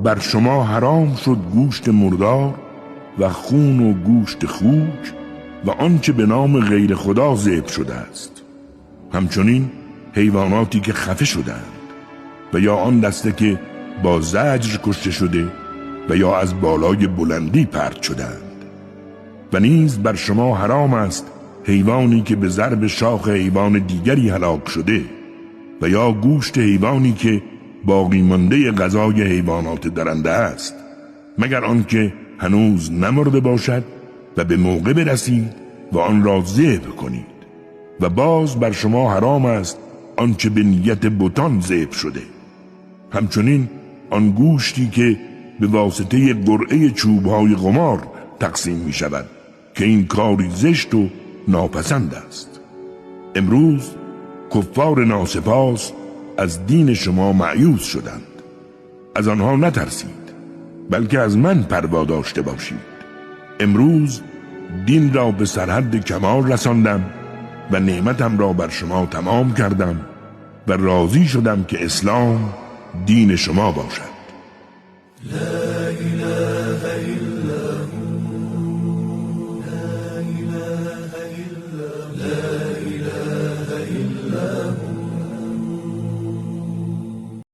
بر شما حرام شد گوشت مردار و خون و گوشت خوک و آنچه به نام غیر خدا ذبح شده است، همچنین حیواناتی که خفه شدند و یا آن دسته که با زجر کشته شده و یا از بالای بلندی پرت شدند. و نیز بر شما حرام است حیوانی که به ضرب شاخ حیوان دیگری هلاک شده و یا گوشت حیوانی که باقی مانده غذای حیوانات درنده است، مگر آنکه هنوز نمرده باشد و به موقع برسید و آن را ذبح کنید. و باز بر شما حرام است آنچه به نیت بتان ذبح شده، همچنین آن گوشتی که به واسطه قرعه چوبهای قمار تقسیم می شود که این کاری زشت و ناپسند است. امروز کفار ناسپاس از دین شما مایوس شدند. از آنها نترسید، بلکه از من پروا داشته باشید. امروز دین را به سرحد کمال رساندم و نعمتم را بر شما تمام کردم و راضی شدم که اسلام دین شما باشد.